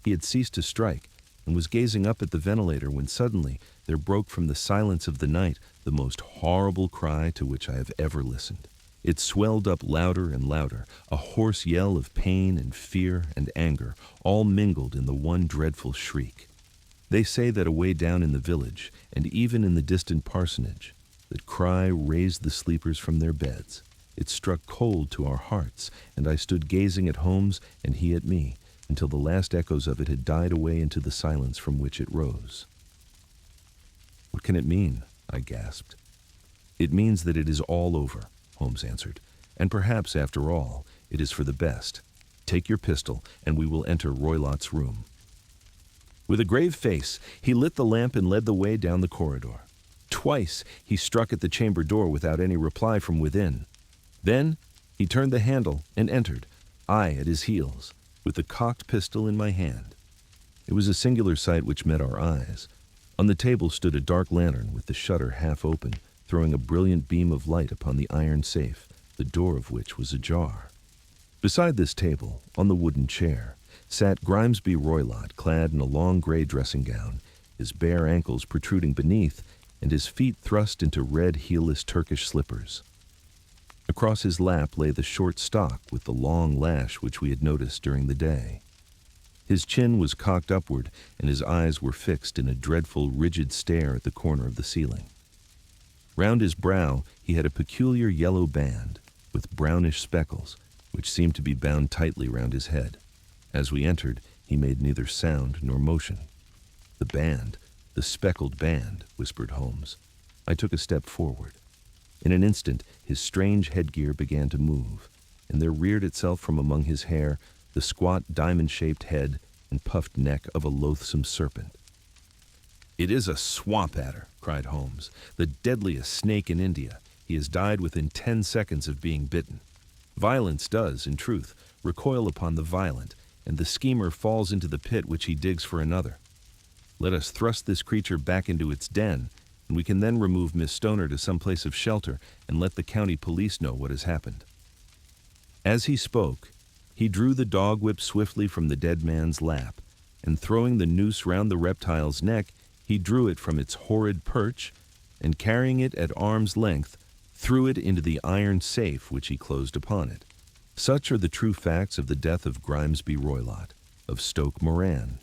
He had ceased to strike and was gazing up at the ventilator when suddenly there broke from the silence of the night the most horrible cry to which I have ever listened. It swelled up louder and louder, a hoarse yell of pain and fear and anger, all mingled in the one dreadful shriek. They say that away down in the village, and even in the distant parsonage, that cry raised the sleepers from their beds. It struck cold to our hearts, and I stood gazing at Holmes and he at me, until the last echoes of it had died away into the silence from which it rose. "What can it mean?" I gasped. "It means that it is all over," Holmes answered, "and perhaps, after all, it is for the best. Take your pistol, and we will enter Roylott's room." With a grave face, he lit the lamp and led the way down the corridor. Twice he struck at the chamber door without any reply from within. Then he turned the handle and entered, I at his heels, with the cocked pistol in my hand. It was a singular sight which met our eyes. On the table stood a dark lantern with the shutter half open, throwing a brilliant beam of light upon the iron safe, the door of which was ajar. Beside this table, on the wooden chair, sat Grimesby Roylott, clad in a long gray dressing gown, his bare ankles protruding beneath, and his feet thrust into red heelless Turkish slippers. Across his lap lay the short stock with the long lash which we had noticed during the day. His chin was cocked upward, and his eyes were fixed in a dreadful, rigid stare at the corner of the ceiling. Round his brow he had a peculiar yellow band, with brownish speckles, which seemed to be bound tightly round his head. As we entered, he made neither sound nor motion. "The band, the speckled band," whispered Holmes. I took a step forward. In an instant, his strange headgear began to move, and there reared itself from among his hair the squat, diamond-shaped head and puffed neck of a loathsome serpent. "It is a swamp adder," cried Holmes, "the deadliest snake in India. He has died within 10 seconds of being bitten. Violence does, in truth, recoil upon the violent, and the schemer falls into the pit which he digs for another. Let us thrust this creature back into its den, and we can then remove Miss Stoner to some place of shelter and let the county police know what has happened." As he spoke, he drew the dog whip swiftly from the dead man's lap, and throwing the noose round the reptile's neck, he drew it from its horrid perch, and carrying it at arm's length, threw it into the iron safe which he closed upon it. Such are the true facts of the death of Grimesby Roylott, of Stoke Moran.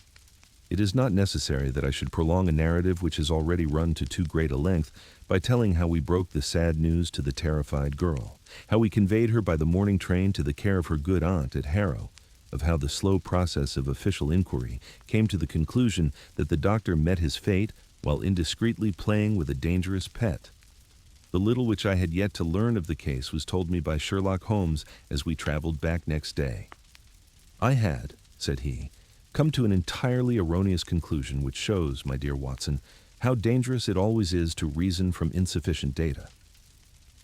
It is not necessary that I should prolong a narrative which has already run to too great a length by telling how we broke the sad news to the terrified girl, how we conveyed her by the morning train to the care of her good aunt at Harrow, of how the slow process of official inquiry came to the conclusion that the doctor met his fate while indiscreetly playing with a dangerous pet. The little which I had yet to learn of the case was told me by Sherlock Holmes as we traveled back next day. "I had," said he, "come to an entirely erroneous conclusion which shows, my dear Watson, how dangerous it always is to reason from insufficient data.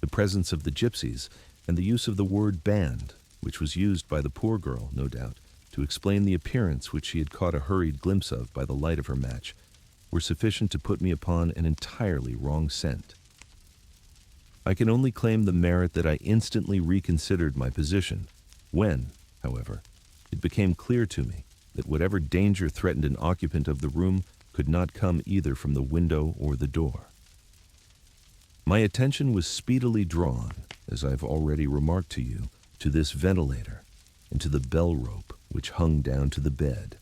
The presence of the gypsies, and the use of the word band, which was used by the poor girl, no doubt, to explain the appearance which she had caught a hurried glimpse of by the light of her match, were sufficient to put me upon an entirely wrong scent. I can only claim the merit that I instantly reconsidered my position, when, however, it became clear to me that whatever danger threatened an occupant of the room could not come either from the window or the door. My attention was speedily drawn, as I have already remarked to you, to this ventilator and to the bell rope which hung down to the bed.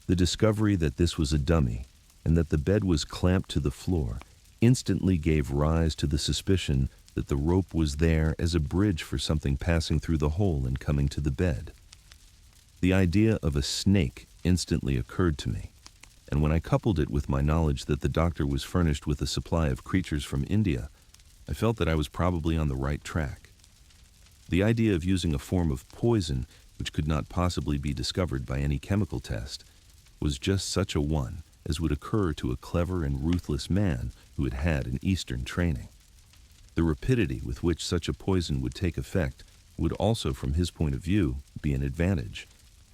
The discovery that this was a dummy and that the bed was clamped to the floor instantly gave rise to the suspicion that the rope was there as a bridge for something passing through the hole and coming to the bed. The idea of a snake instantly occurred to me, and when I coupled it with my knowledge that the doctor was furnished with a supply of creatures from India, I felt that I was probably on the right track. The idea of using a form of poison which could not possibly be discovered by any chemical test was just such a one as would occur to a clever and ruthless man who had had an Eastern training. The rapidity with which such a poison would take effect would also, from his point of view, be an advantage.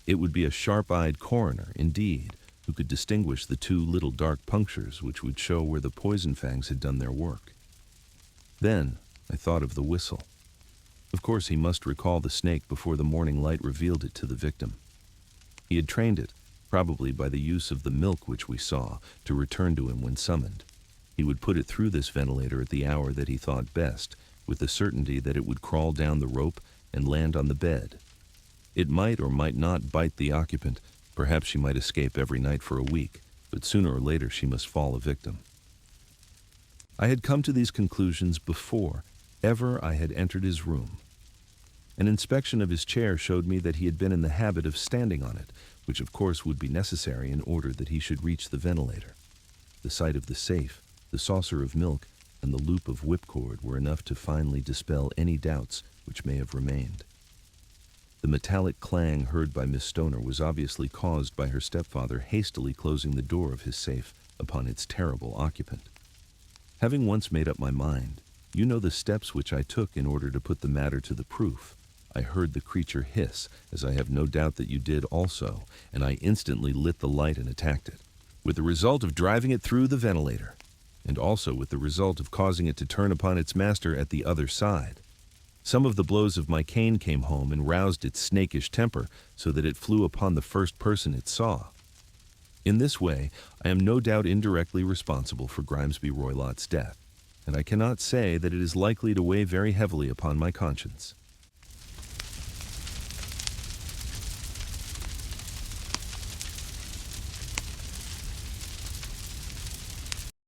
It would be a sharp-eyed coroner, indeed, who could distinguish the two little dark punctures which would show where the poison fangs had done their work. Then I thought of the whistle. Of course, he must recall the snake before the morning light revealed it to the victim. He had trained it, probably by the use of the milk which we saw, to return to him when summoned. He would put it through this ventilator at the hour that he thought best, with the certainty that it would crawl down the rope and land on the bed. It might or might not bite the occupant. Perhaps she might escape every night for a week, but sooner or later she must fall a victim. I had come to these conclusions before ever I had entered his room. An inspection of his chair showed me that he had been in the habit of standing on it, which of course would be necessary in order that he should reach the ventilator. The sight of the safe, the saucer of milk, and the loop of whipcord were enough to finally dispel any doubts which may have remained. The metallic clang heard by Miss Stoner was obviously caused by her stepfather hastily closing the door of his safe upon its terrible occupant. Having once made up my mind, you know the steps which I took in order to put the matter to the proof. I heard the creature hiss, as I have no doubt that you did also, and I instantly lit the light and attacked it, with the result of driving it through the ventilator, and also with the result of causing it to turn upon its master at the other side. Some of the blows of my cane came home and roused its snakish temper so that it flew upon the first person it saw. In this way, I am no doubt indirectly responsible for Grimesby Roylott's death, and I cannot say that it is likely to weigh very heavily upon my conscience.